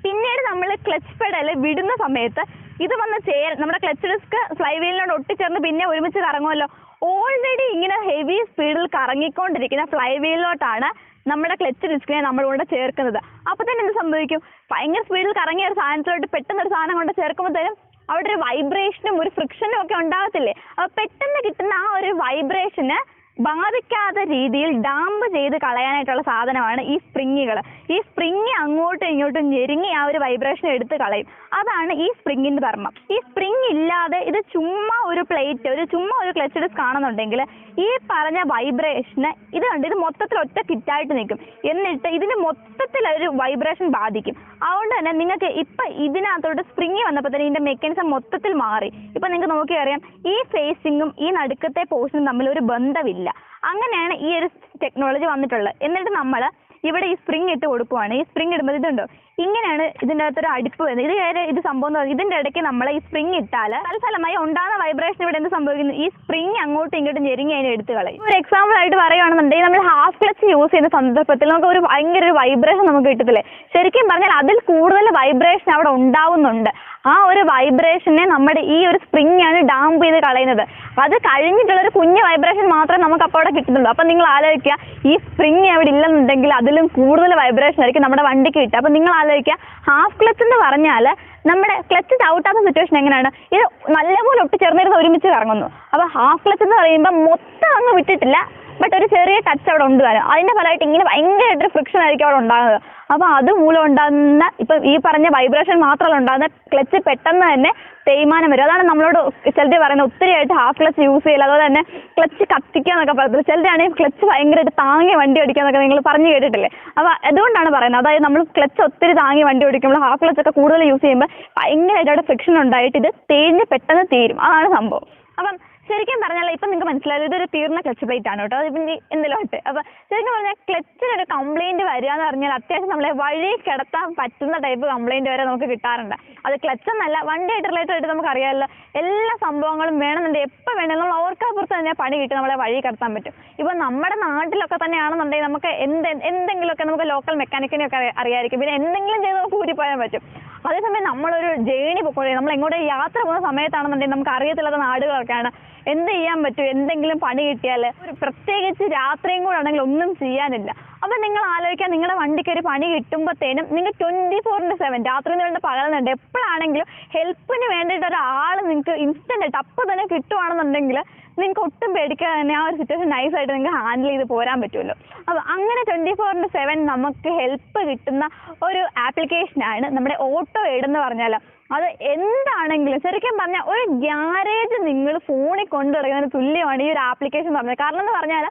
പിന്നീട് നമ്മൾ ക്ലച്ച് പെഡൽ വിടുന്ന സമയത്ത് ഇത് വന്ന് നമ്മുടെ ക്ലച്ച് ഡിസ്ക് ഫ്ലൈ വീലിനോട് ഒട്ടിച്ചേർന്ന് പിന്നെ ഒരുമിച്ച് കറങ്ങുമല്ലോ. ഓൾറെഡി ഇങ്ങനെ ഹെവി സ്പീഡിൽ കറങ്ങിക്കൊണ്ടിരിക്കുന്ന ഫ്ലൈ വീലിലോട്ടാണ് നമ്മുടെ ക്ലച്ച് ഡിസ്കിനെ നമ്മളിവിടെ ചേർക്കുന്നത്. അപ്പൊ തന്നെ എന്ത് സംഭവിക്കും? ഭയങ്കര സ്പീഡിൽ കറങ്ങിയ ഒരു സാധനത്തിലോട്ട് പെട്ടെന്ന് ഒരു സാധനം കൊണ്ട് ചേർക്കുമ്പോഴത്തേനും അവിടെ ഒരു വൈബ്രേഷനും ഒരു ഫ്രിക്ഷനും ഒക്കെ ഉണ്ടാകത്തില്ലേ? അപ്പൊ പെട്ടെന്ന് കിട്ടുന്ന ആ ഒരു വൈബ്രേഷന് ബാധിക്കാത്ത രീതിയിൽ ഡാമ്പ് ചെയ്ത് കളയാനായിട്ടുള്ള സാധനമാണ് ഈ സ്പ്രിങ്ങുകൾ. ഈ സ്പ്രിങ് അങ്ങോട്ടും ഇങ്ങോട്ടും ഞെരുങ്ങി ആ ഒരു വൈബ്രേഷൻ എടുത്ത് കളയും. അതാണ് ഈ സ്പ്രിങ്ങിന്റെ ധർമ്മം. ഈ സ്പ്രിങ് ഇല്ലാതെ ഇത് ചുമ്മാ ഒരു പ്ലേറ്റ്, ചുമ്മാ ഒരു ക്ലച്ച് ഡിസ്ക് ആണെന്നുണ്ടെങ്കിൽ ഈ പറഞ്ഞ വൈബ്രേഷന് ഇത് കണ്ട് ഇത് മൊത്തത്തിൽ ഒറ്റ കിറ്റായിട്ട് നിൽക്കും. എന്നിട്ട് ഇതിന് മൊത്തത്തിൽ ഒരു വൈബ്രേഷൻ ബാധിക്കും. അതുകൊണ്ട് തന്നെ നിങ്ങൾക്ക് ഇപ്പൊ ഇതിനകത്തോട്ട് സ്പ്രിങ് വന്നപ്പോൾ തന്നെ ഇതിന്റെ മെക്കാനിസം മൊത്തത്തിൽ മാറി. ഇപ്പൊ നിങ്ങൾക്ക് നോക്കിയറിയാം, ഈ ഫേസിങ്ങും ഈ നടുക്കത്തെ പോർഷനും തമ്മിൽ ഒരു ബന്ധമില്ല. അങ്ങനെയാണ് ഈ ഒരു ടെക്നോളജി വന്നിട്ടുള്ളത്. എന്നിട്ട് നമ്മൾ ഇവിടെ ഈ സ്പ്രിങ് ഇട്ട് കൊടുക്കുവാണ്. ഈ സ്പ്രിങ് ഇടുമ്പോൾ ഇതുണ്ടോ, ഇങ്ങനെയാണ് ഇതിൻ്റെ അകത്തൊരു അടിപ്പ് വരുന്നത്. ഇത് സംഭവം എന്ന് പറഞ്ഞാൽ ഇതിന്റെ ഇടയ്ക്ക് നമ്മൾ ഈ സ്പ്രിങ് ഇട്ടാൽ തൽഫലമായി ഉണ്ടാകുന്ന വൈബ്രേഷൻ ഇവിടെ എന്ത് സംഭവിക്കുന്നു? ഈ സ്പ്രിങ് അങ്ങോട്ടും ഇങ്ങോട്ടും ഞെരുങ്ങി അതിനെ എടുത്ത് കളയും. ഒരു എക്സാമ്പിൾ ആയിട്ട് പറയുകയാണെന്നുണ്ടെങ്കിൽ നമ്മൾ ഹാഫ് ക്ലച്ച് യൂസ് ചെയ്യുന്ന സന്ദർഭത്തിൽ നമുക്ക് ഒരു ഭയങ്കര ഒരു വൈബ്രേഷൻ നമുക്ക് കിട്ടത്തില്ലേ? ശരിക്കും പറഞ്ഞാൽ അതിൽ കൂടുതൽ വൈബ്രേഷൻ അവിടെ ഉണ്ടാവുന്നുണ്ട്. ആ ഒരു വൈബ്രേഷനെ നമ്മുടെ ഈ ഒരു സ്പ്രിങ് ആണ് ഡാമ്പ് ചെയ്ത് കളയുന്നത്. അത് കഴിഞ്ഞിട്ടുള്ള ഒരു കുഞ്ഞു വൈബ്രേഷൻ മാത്രമേ നമുക്ക് അപ്പോൾ അവിടെ കിട്ടുന്നുള്ളൂ. അപ്പം നിങ്ങൾ ആലോചിക്കുക, ഈ സ്പ്രിങ് അവിടെ ഇല്ലെന്നുണ്ടെങ്കിൽ അതിലും കൂടുതൽ വൈബ്രേഷൻ ആയിരിക്കും നമ്മുടെ വണ്ടിക്ക് കിട്ടുക. അപ്പം നിങ്ങൾ ആലോചിക്കുക, ഹാഫ് ക്ലച്ച് എന്ന് പറഞ്ഞാൽ നമ്മുടെ ക്ലച്ച് ചവിട്ടാത്ത സിറ്റുവേഷൻ എങ്ങനെയാണ്? ഇത് നല്ലപോലെ ഒട്ടിച്ചേർന്നിരുന്ന് ഒരുമിച്ച് കറങ്ങുന്നു. അപ്പോൾ ഹാഫ് ക്ലച്ച് എന്ന് പറയുമ്പോൾ മൊത്തം അങ്ങ് വിട്ടിട്ടില്ല, ബട്ട് ഒരു ചെറിയ ടച്ച് അവിടെ ഉണ്ട് താനും. അതിന്റെ ഫലമായിട്ട് ഇങ്ങനെ ഭയങ്കരമായിട്ട് ഫ്രിക്ഷൻ ആയിരിക്കും അവിടെ ഉണ്ടാകുന്നത്. അപ്പൊ അതുമൂലം ഉണ്ടാകുന്ന ഇപ്പൊ ഈ പറഞ്ഞ വൈബ്രേഷൻ മാത്രമല്ല ഉണ്ടാകുന്ന, ക്ലച്ച് പെട്ടെന്ന് തന്നെ തേയ്മാനം വരും. അതാണ് നമ്മളോട് ചിലർ പറയുന്നത് ഒത്തിരിയായിട്ട് ഹാഫ് ക്ലച്ച് യൂസ് ചെയ്യില്ല, അതുപോലെ തന്നെ ക്ലച്ച് കത്തിക്കുക എന്നൊക്കെ പറയത്തില്ല. ചിലരാണെങ്കിൽ ക്ലച്ച് ഭയങ്കരമായിട്ട് താങ്ങി വണ്ടി ഓടിക്കുക എന്നൊക്കെ നിങ്ങൾ പറഞ്ഞു കേട്ടിട്ടില്ലേ? അപ്പൊ അതുകൊണ്ടാണ് പറയുന്നത്, അതായത് നമ്മൾ ക്ലച്ച് ഒത്തിരി താങ്ങി വണ്ടി ഓടിക്കുമ്പോൾ ഹാഫ് ക്ലച്ച് ഒക്കെ കൂടുതൽ യൂസ് ചെയ്യുമ്പോൾ ഭയങ്കരമായിട്ട് അവിടെ ഫ്രിക്ഷൻ ഉണ്ടായിട്ട് ഇത് തേഞ്ഞ് പെട്ടെന്ന് തീരും. അതാണ് സംഭവം. അപ്പം ശരിക്കും പറഞ്ഞാൽ ഇപ്പം നിങ്ങൾക്ക് മനസ്സിലായത് ഇതൊരു തീർന്ന ക്ലച്ച് പ്ലേറ്റ് ആണ് കേട്ടോ. അതിപ്പം എന്തെങ്കിലുമായിട്ട് അപ്പം ശരിക്കും പറഞ്ഞാൽ ക്ലച്ചിനൊരു കംപ്ലൈൻറ്റ് വരിക എന്ന് പറഞ്ഞാൽ അത്യാവശ്യം നമ്മളെ വഴി കിടത്താൻ പറ്റുന്ന ടൈപ്പ് കംപ്ലൈൻറ്റ് വരെ നമുക്ക് കിട്ടാറുണ്ട്. അത് ക്ലച്ച് എന്നല്ല, വണ്ടിയായിട്ട് റിലേറ്റഡ് ആയിട്ട് നമുക്ക് അറിയാമല്ലോ, എല്ലാ സംഭവങ്ങളും വേണമെന്നുണ്ടെങ്കിൽ എപ്പോൾ വേണമെങ്കിൽ നമ്മൾ ഓർക്കാപ്പുറത്ത് തന്നെ പണി കിട്ടി നമ്മളെ വഴി കിടത്താൻ പറ്റും. ഇപ്പം നമ്മുടെ നാട്ടിലൊക്കെ തന്നെയാണെന്നുണ്ടെങ്കിൽ നമുക്ക് എന്തെങ്കിലുമൊക്കെ നമുക്ക് ലോക്കൽ മെക്കാനിക്കിനെയൊക്കെ അറിയാമായിരിക്കും, പിന്നെ എന്തെങ്കിലും ചെയ്ത് നമുക്ക് ഊരിപ്പോയാൻ പറ്റും. അതേസമയം നമ്മളൊരു ജേണി പൊക്കോളി, നമ്മൾ എങ്ങോട്ട് യാത്ര പോകുന്ന സമയത്താണെന്നുണ്ടെങ്കിൽ നമുക്ക് അറിയത്തില്ലാത്ത നാടുകളൊക്കെയാണ്, എന്ത് ചെയ്യാൻ പറ്റും? എന്തെങ്കിലും പണി കിട്ടിയാൽ ഒരു പ്രത്യേകിച്ച് രാത്രിയും കൂടെ ആണെങ്കിൽ ഒന്നും ചെയ്യാനില്ല. അപ്പം നിങ്ങൾ ആലോചിക്കാൻ, നിങ്ങളുടെ വണ്ടിക്ക് ഒരു പണി കിട്ടുമ്പോഴത്തേനും നിങ്ങൾ 24/7 രാത്രി നിങ്ങളുടെ പകലുന്നുണ്ട് എപ്പോഴാണെങ്കിലും ഹെൽപ്പിന് വേണ്ടിയിട്ട് ഒരാൾ നിങ്ങൾക്ക് ഇൻസ്റ്റന്റ് ആയിട്ട് അപ്പം തന്നെ കിട്ടുവാണെന്നുണ്ടെങ്കിൽ നിങ്ങൾക്ക് ഒട്ടും പേടിക്കാതെ തന്നെ ആ ഒരു സിറ്റുവേഷൻ നൈസായിട്ട് നിങ്ങൾക്ക് ഹാൻഡിൽ ചെയ്ത് പോരാൻ പറ്റുമല്ലോ. അപ്പോൾ അങ്ങനെ 24/7 നമുക്ക് ഹെൽപ്പ് കിട്ടുന്ന ഒരു ആപ്ലിക്കേഷനാണ് നമ്മുടെ ഓട്ടോ എയ്ഡ് എന്ന് പറഞ്ഞാൽ. അത് എന്താണെങ്കിലും ശരിക്കും പറഞ്ഞാൽ ഒരു ഗ്യാരേജ് നിങ്ങൾ ഫോണിൽ കൊണ്ടു നടക്കുന്നതിന് തുല്യമാണ് ഈ ഒരു ആപ്ലിക്കേഷൻ പറഞ്ഞത്. കാരണം എന്ന് പറഞ്ഞാൽ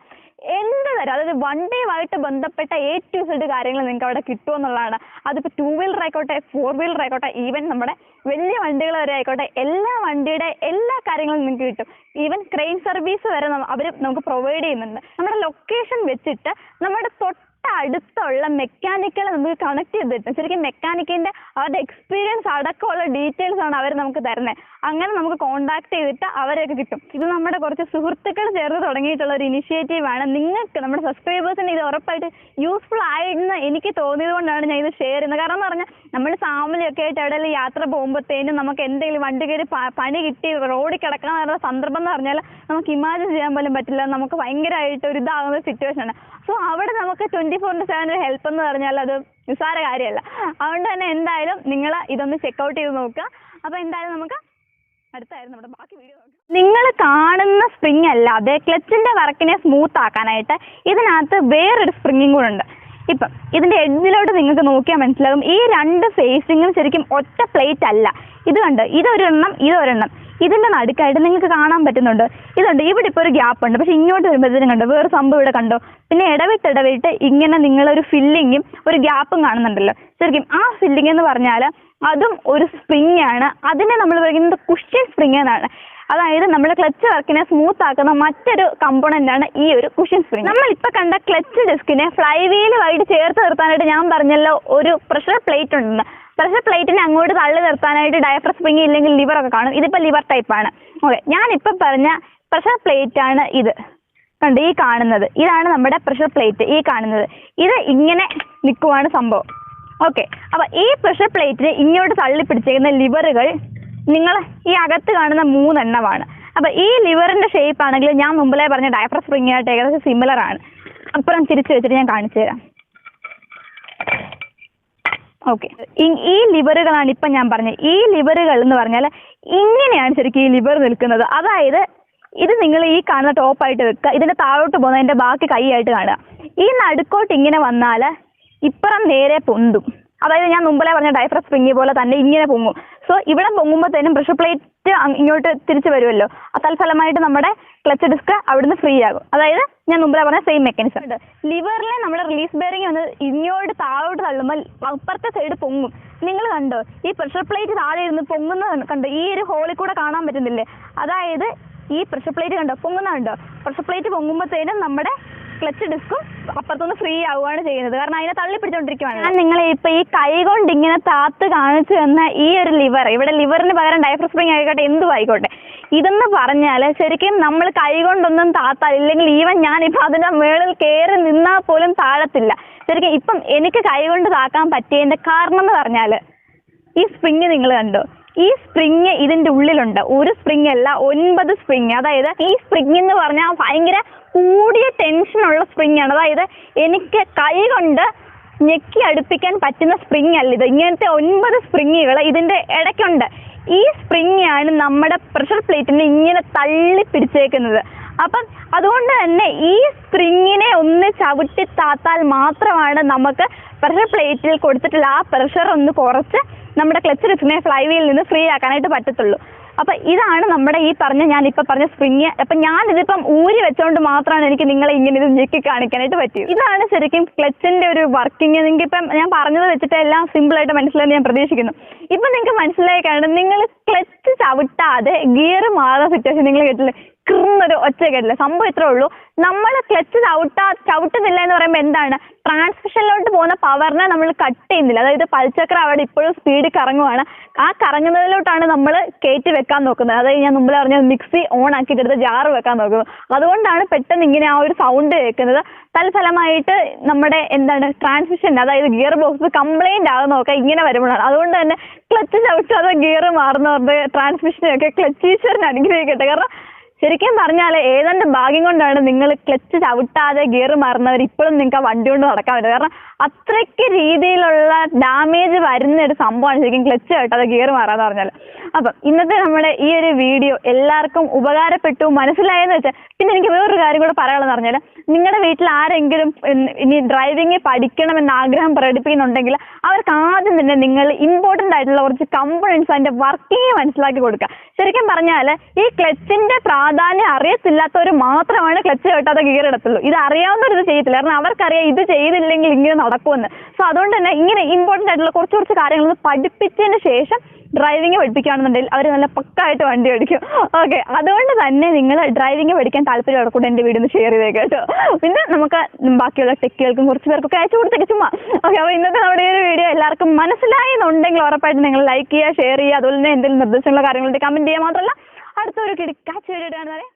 എന്ത് തരം, അതായത് വണ്ടിയുമായിട്ട് ബന്ധപ്പെട്ട A to Z കാര്യങ്ങൾ നിങ്ങൾക്ക് അവിടെ കിട്ടുമെന്നുള്ളതാണ്. അതിപ്പോൾ 2 വീലർ ആയിക്കോട്ടെ, 4 വീലർ ആയിക്കോട്ടെ, ഈവൻ നമ്മുടെ വലിയ വണ്ടികൾ വരെ ആയിക്കോട്ടെ, എല്ലാ വണ്ടിയുടെ എല്ലാ കാര്യങ്ങളും നിങ്ങൾക്ക് കിട്ടും. ഈവൻ ക്രെയിൻ സർവീസ് വരെ അവർ നമുക്ക് പ്രൊവൈഡ് ചെയ്യുന്നുണ്ട്. നമ്മുടെ ലൊക്കേഷൻ വെച്ചിട്ട് നമ്മുടെ തൊട്ടടുത്തുള്ള മെക്കാനിക്കുകളെ നമുക്ക് കണക്ട് ചെയ്തിട്ട് ശരിക്കും മെക്കാനിക്കിന്റെ അവരുടെ എക്സ്പീരിയൻസ് അടക്കമുള്ള ഡീറ്റെയിൽസ് ആണ് അവർ നമുക്ക് തരുന്നത്. അങ്ങനെ നമുക്ക് കോൺടാക്ട് ചെയ്തിട്ട് അവരെയൊക്കെ കിട്ടും. ഇത് നമ്മുടെ കുറച്ച് സുഹൃത്തുക്കൾ ചേർന്ന് തുടങ്ങിയിട്ടുള്ള ഒരു ഇനിഷ്യേറ്റീവാണ്. നിങ്ങൾക്ക് നമ്മുടെ സബ്സ്ക്രൈബേഴ്സിന് ഇത് ഉറപ്പായിട്ട് യൂസ്ഫുൾ ആയെന്ന് എനിക്ക് തോന്നിയത് കൊണ്ടാണ് ഞാൻ ഇത് ഷെയർ ചെയ്യുന്നത്. കാരണം എന്ന് പറഞ്ഞാൽ നമ്മൾ ഫാമിലിയൊക്കെ ആയിട്ട് എവിടെയെങ്കിലും യാത്ര പോകുമ്പോഴത്തേനും നമുക്ക് എന്തെങ്കിലും വണ്ടി കയറി പണി കിട്ടി റോഡിൽ കിടക്കാനുള്ള സന്ദർഭം എന്ന് പറഞ്ഞാൽ നമുക്ക് ഇമാജിൻ ചെയ്യാൻ പോലും പറ്റില്ല. നമുക്ക് ഭയങ്കരമായിട്ട് ഒരു ഇതാകുന്ന സിറ്റുവേഷൻ ആണ്. സോ അവിടെ നമുക്ക് 24/7 ഹെൽപ്പ് എന്ന് പറഞ്ഞാൽ അത് നിസ്സാര കാര്യമല്ല. അതുകൊണ്ട് തന്നെ എന്തായാലും നിങ്ങൾ ഇതൊന്ന് ചെക്കൗട്ട് ചെയ്ത് നോക്കുക. അപ്പോൾ എന്തായാലും നമുക്ക് അടുത്തായിരുന്നു നമ്മുടെ ബാക്കി വീഡിയോ നോക്കാം. നിങ്ങൾ കാണുന്ന സ്പ്രിങ് അല്ലാതെ ക്ലച്ചിന്റെ വർക്കിനെ സ്മൂത്ത് ആക്കാനായിട്ട് ഇതിനകത്ത് വേറൊരു സ്പ്രിങ്ങും കൂടെ ഉണ്ട്. ഇപ്പം ഇതിന്റെ എഡ്ജിലോട്ട് നിങ്ങൾക്ക് നോക്കിയാൽ മനസ്സിലാകും ഈ രണ്ട് ഫേസിങ്ങും ശരിക്കും ഒറ്റ പ്ലേറ്റ് അല്ല. ഇത് കണ്ട് ഇതൊരെണ്ണം ഇതൊരെണ്ണം ഇതിന്റെ നടുക്കായിട്ട് നിങ്ങൾക്ക് കാണാൻ പറ്റുന്നുണ്ട്. ഇതുണ്ട് ഇവിടെ ഇപ്പോൾ ഒരു ഗ്യാപ്പ് ഉണ്ട്. പക്ഷെ ഇങ്ങോട്ട് വരുമ്പോഴത്തേനും കണ്ടോ വേറെ സംഭവം ഇവിടെ കണ്ടോ. പിന്നെ ഇടവിട്ട് ഇങ്ങനെ നിങ്ങളൊരു ഫില്ലിങ്ങും ഒരു ഗ്യാപ്പും കാണുന്നുണ്ടല്ലോ. ശരിക്കും ആ ഫില്ലിംഗ് എന്ന് പറഞ്ഞാൽ അതും ഒരു സ്പ്രിങ് ആണ്. അതിനെ നമ്മൾ പറയുന്നത് കുഷ്യൻ സ്പ്രിങ് എന്നാണ്. അതായത് നമ്മുടെ ക്ലച്ച് വർക്കിനെ സ്മൂത്ത് ആക്കുന്ന മറ്റൊരു കമ്പോണന്റ് ആണ് ഈ ഒരു കുഷ്യൻ സ്പ്രിങ്. നമ്മളിപ്പോൾ കണ്ട ക്ലച്ച് ഡിസ്കിനെ ഫ്ലൈ വീലുമായിട്ട് ചേർത്ത് നിർത്താനായിട്ട് ഞാൻ പറഞ്ഞല്ലോ ഒരു പ്രഷർ പ്ലേറ്റ് ഉണ്ടെന്ന്. പ്രഷർ പ്ലേറ്റിനെ അങ്ങോട്ട് തള്ളി നിർത്താനായിട്ട് ഡയഫ്രം സ്പ്രിങ് ഇല്ലെങ്കിൽ ലിവറൊക്കെ കാണും. ഇതിപ്പോൾ ലിവർ ടൈപ്പാണ്. ഓക്കെ, ഞാനിപ്പം പറഞ്ഞ പ്രഷർ പ്ലേറ്റ് ആണ് ഇത്. കണ്ട് ഈ കാണുന്നത് ഇതാണ് നമ്മുടെ പ്രഷർ പ്ലേറ്റ്. ഈ കാണുന്നത് ഇത് ഇങ്ങനെ നിൽക്കുവാണ് സംഭവം. ഓക്കെ, അപ്പോൾ ഈ പ്രഷർ പ്ലേറ്റിനെ ഇങ്ങോട്ട് തള്ളി പിടിച്ചേക്കുന്ന ലിവറുകൾ നിങ്ങൾ ഈ അകത്ത് കാണുന്ന 3 എണ്ണമാണ്. അപ്പോൾ ഈ ലിവറിന്റെ ഷേപ്പ് ആണെങ്കിൽ ഞാൻ മുമ്പിലേ പറഞ്ഞ ഡയഫ്രം സ്പ്രിങ്ങായിട്ട് ഏകദേശം സിമിലർ ആണ്. അപ്പുറം തിരിച്ചു വെച്ചിട്ട് ഞാൻ കാണിച്ചു തരാം. ഓക്കെ, ഈ ലിവറുകളാണ് ഇപ്പം ഞാൻ പറഞ്ഞത്. ഈ ലിവറുകൾ എന്ന് പറഞ്ഞാൽ ഇങ്ങനെയാണ് ശരിക്കും ഈ ലിവർ നിൽക്കുന്നത്. അതായത് ഇത് നിങ്ങൾ ഈ കാണുന്ന ടോപ്പായിട്ട് വെക്കുക. ഇതിന്റെ താഴോട്ട് പോകുന്നതിന്റെ ബാക്കി കൈയായിട്ട് കാണുക. ഈ നടുക്കോട്ട് ഇങ്ങനെ വന്നാൽ ഇപ്പുറം നേരെ പൊന്തും. അതായത് ഞാൻ മുമ്പിലേ പറഞ്ഞ ഡയഫ്രം സ്പ്രിങ് പോലെ തന്നെ ഇങ്ങനെ പൊങ്ങും. സോ ഇവിടെ പൊങ്ങുമ്പോഴത്തേനും പ്രഷർ പ്ലേറ്റ് ഇങ്ങോട്ട് തിരിച്ചു വരുമല്ലോ. തൽഫലമായിട്ട് നമ്മുടെ ക്ലച്ച് ഡിസ്ക് അവിടുന്ന് ഫ്രീ ആകും. അതായത് ഞാൻ മുമ്പിലേ പറഞ്ഞ സെയിം മെക്കാനിസം ഉണ്ട്. ലിവറിലെ നമ്മുടെ റിലീസ് ബെയറിംഗ് വന്ന് ഇങ്ങോട്ട് താഴോട്ട് തള്ളുമ്പോൾ അപ്പുറത്തെ സൈഡ് പൊങ്ങും. നിങ്ങൾ കണ്ടോ ഈ പ്രഷർ പ്ലേറ്റ് താഴെ ഇരുന്ന് പൊങ്ങുന്നത് കണ്ടോ? ഈ ഒരു ഹോളിൽ കൂടെ കാണാൻ പറ്റുന്നില്ലേ? അതായത് ഈ പ്രഷർ പ്ലേറ്റ് കണ്ടോ പൊങ്ങുന്ന കണ്ടോ? പ്രഷർ പ്ലേറ്റ് പൊങ്ങുമ്പോഴത്തേനും നമ്മുടെ ക്ലച്ച് ഡിസ്കും അപ്പുറത്തൊന്ന് ഫ്രീ ആവുകയാണ് ചെയ്യുന്നത്. കാരണം അതിനെ തള്ളി പിടിച്ചോണ്ടിരിക്കുകയാണ്. ഞാൻ നിങ്ങളെ ഇപ്പൊ ഈ കൈ കൊണ്ട് ഇങ്ങനെ താത്ത് കാണിച്ചു തന്ന ഈ ഒരു ലിവർ, ഇവിടെ ലിവറിന് പകരം ഡയഫ്രം സ്പ്രിങ് ആയിക്കോട്ടെ എന്തും ആയിക്കോട്ടെ, ഇതെന്ന് പറഞ്ഞാൽ ശരിക്കും നമ്മൾ കൈ കൊണ്ടൊന്നും താത്താൽ ഇല്ലെങ്കിൽ ഈവൻ ഞാനിപ്പോൾ അതിന്റെ മേളിൽ കയറി നിന്നാൽ പോലും താഴത്തില്ല. ശരിക്കും ഇപ്പം എനിക്ക് കൈ കൊണ്ട് താക്കാൻ പറ്റിയതിന്റെ കാരണം എന്ന് പറഞ്ഞാൽ ഈ സ്പ്രിങ് നിങ്ങൾ കണ്ടോ? ഈ സ്പ്രിങ് ഇതിന്റെ ഉള്ളിലുണ്ട്. ഒരു സ്പ്രിങ് അല്ല 9 സ്പ്രിങ്. അതായത് ഈ സ്പ്രിങ് എന്ന് പറഞ്ഞാൽ ഭയങ്കര കൂടിയ ടെൻഷനുള്ള സ്പ്രിങ് ആണ്. അതായത് എനിക്ക് കൈ കൊണ്ട് ഞെക്കി അടുപ്പിക്കാൻ പറ്റുന്ന സ്പ്രിങ് അല്ല ഇത്. ഇങ്ങനത്തെ 9 സ്പ്രിങ്ങുകൾ ഇതിന്റെ ഇടയ്ക്കുണ്ട്. ഈ സ്പ്രിങ് ആണ് നമ്മുടെ പ്രഷർ പ്ലേറ്റിനെ ഇങ്ങനെ തള്ളി പിടിച്ചേക്കുന്നത്. അപ്പം അതുകൊണ്ട് തന്നെ ഈ സ്പ്രിങ്ങിനെ ഒന്ന് ചവിട്ടി താത്താൽ മാത്രമാണ് നമുക്ക് പ്രഷർ പ്ലേറ്റിൽ കൊടുത്തിട്ടുള്ള ആ പ്രഷർ ഒന്ന് കുറച്ച് നമ്മുടെ ക്ലച്ച് ഡിസ്കിനെ ഫ്ലൈ വീലിൽ നിന്ന് ഫ്രീ ആക്കാനായിട്ട് പറ്റത്തുള്ളൂ. അപ്പം ഇതാണ് നമ്മുടെ ഈ പറഞ്ഞ ഞാനിപ്പോൾ പറഞ്ഞ സ്പ്രിങ്. അപ്പം ഞാനിതിപ്പം ഊരി വെച്ചുകൊണ്ട് മാത്രമാണ് എനിക്ക് നിങ്ങളെ ഇങ്ങനെ ഇത് ഞെക്കി കാണിക്കാനായിട്ട് പറ്റിയത്. ഇതാണ് ശരിക്കും ക്ലച്ചിന്റെ ഒരു വർക്കിംഗ്. നിങ്ങൾക്കിപ്പം ഞാൻ പറഞ്ഞത് വെച്ചിട്ട് എല്ലാം സിമ്പിളായിട്ട് മനസ്സിലായി ഞാൻ പ്രതീക്ഷിക്കുന്നു. ഇപ്പം നിങ്ങൾക്ക് മനസ്സിലായി കാണും. നിങ്ങൾ ക്ലച്ച് ചവിട്ടാതെ ഗിയർ മാറുന്ന സിറ്റുവേഷൻ നിങ്ങൾ കേട്ടില്ലേ? ഒരു ഒച്ച കേട്ടില്ല. സംഭവം ഇത്രേ ഉള്ളൂ. നമ്മൾ ക്ലച്ച് ചവിട്ടുന്നില്ല എന്ന് പറയുമ്പോൾ എന്താണ്? ട്രാൻസ്മിഷനിലോട്ട് പോകുന്ന പവറിനെ നമ്മൾ കട്ട് ചെയ്യുന്നില്ല. അതായത് പൽചക്രം അവിടെ ഇപ്പോഴും സ്പീഡിൽ കറങ്ങുവാണ്. ആ കറങ്ങുന്നതിലോട്ടാണ് നമ്മൾ കയറ്റി വെക്കാൻ നോക്കുന്നത്. അതായത് ഞാൻ മുമ്പിൽ പറഞ്ഞ മിക്സി ഓൺ ആക്കിയിട്ട് എടുത്ത് ജാറ് വെക്കാൻ നോക്കുന്നത്. അതുകൊണ്ടാണ് പെട്ടെന്ന് ഇങ്ങനെ ആ ഒരു സൗണ്ട് കേൾക്കുന്നത്. തൽഫലമായിട്ട് നമ്മുടെ എന്താണ് ട്രാൻസ്മിഷൻ, അതായത് ഗിയർ ബോക്സ് കംപ്ലൈന്റ് ആകുന്നതൊക്കെ ഇങ്ങനെ വരുമ്പോഴാണ്. അതുകൊണ്ട് തന്നെ ക്ലച്ച് ചവിട്ടാതെ ഗിയർ മാറുന്നവരുടെ ട്രാൻസ്മിഷനൊക്കെ ക്ലച്ച് ഈശ്വരനെ അനുഗ്രഹിക്കട്ടെ. കാരണം ശരിക്കും പറഞ്ഞാൽ ഏതാണ്ട് ഭാഗ്യം കൊണ്ടാണ് നിങ്ങൾ ക്ലച്ച് ചവിട്ടാതെ ഗിയർ മാറുന്നവർ ഇപ്പോഴും നിങ്ങൾക്ക് ആ വണ്ടി കൊണ്ട് നടക്കാൻ പറ്റും. കാരണം അത്രയ്ക്ക് രീതിയിലുള്ള ഡാമേജ് വരുന്ന ഒരു സംഭവമാണ് ശരിക്കും ക്ലച്ച് ചവിട്ടാതെ ഗിയർ മാറാന്ന് പറഞ്ഞാൽ. അപ്പം ഇന്നത്തെ നമ്മുടെ ഈ ഒരു വീഡിയോ എല്ലാവർക്കും ഉപകാരപ്പെട്ടു മനസ്സിലായെന്ന് വെച്ചാൽ പിന്നെ എനിക്ക് വേറൊരു കാര്യം കൂടെ പറയാനുള്ളതെന്ന് പറഞ്ഞാൽ നിങ്ങളുടെ വീട്ടിൽ ആരെങ്കിലും ഇനി ഡ്രൈവിംഗ് പഠിക്കണമെന്ന് ആഗ്രഹം പ്രകടിപ്പിക്കുന്നുണ്ടെങ്കിൽ അവർക്ക് ആദ്യം തന്നെ നിങ്ങൾ ഇമ്പോർട്ടൻ്റ് ആയിട്ടുള്ള കുറച്ച് കമ്പോണൻസ് അതിൻ്റെ വർക്കിംഗ് മനസ്സിലാക്കി കൊടുക്കുക. ശരിക്കും പറഞ്ഞാൽ ഈ ക്ലച്ചിൻ്റെ പ്രാധാന്യം അറിയത്തില്ലാത്തവർ മാത്രമാണ് ക്ലച്ച് ചവിട്ടാതെ ഗിയർ ഇടത്തുള്ളൂ. ഇത് അറിയാവുന്നവർ ഇത് ചെയ്യത്തില്ല. കാരണം അവർക്കറിയാം ഇത് ചെയ്തില്ലെങ്കിൽ ഇങ്ങനെ നടക്കുമെന്ന്. സോ അതുകൊണ്ട് തന്നെ ഇങ്ങനെ ഇമ്പോർട്ടൻ്റ് ആയിട്ടുള്ള കുറച്ച് കാര്യങ്ങൾ പഠിപ്പിച്ചതിന് ശേഷം ഡ്രൈവിംഗ് പഠിപ്പിക്കുകയാണെന്നുണ്ടെങ്കിൽ അവർ നല്ല പക്കായിട്ട് വണ്ടി ഓടിക്കും. ഓക്കെ, അതുകൊണ്ട് തന്നെ നിങ്ങൾ ഡ്രൈവിംഗ് പഠിക്കാൻ താല്പര്യമുള്ള കൂടെ എൻ്റെ വീഡിയോ ഒന്ന് ഷെയർ ചെയ്തേക്കാം കേട്ടോ. പിന്നെ നമുക്ക് ബാക്കിയുള്ള ടെക്കുകൾക്കും കുറച്ച് പേർക്കൊക്കെ അയച്ചു കൊടുത്തേക്ക് ചുമ്മാ. ഓക്കെ, അപ്പോൾ ഇന്നത്തെ നമ്മുടെ ഈ ഒരു വീഡിയോ എല്ലാവർക്കും മനസ്സിലായി എന്നുണ്ടെങ്കിൽ ഉറപ്പായിട്ട് നിങ്ങൾ ലൈക്ക് ചെയ്യുക, ഷെയർ ചെയ്യുക, അതുപോലെ തന്നെ എന്തെങ്കിലും നിർദ്ദേശമുള്ള കാര്യങ്ങളുണ്ട് കമൻറ്റ് ചെയ്യുക. മാത്രമല്ല അടുത്തൊരു കിടക്കാച്ച വീഡിയോ കാണുന്നവരെ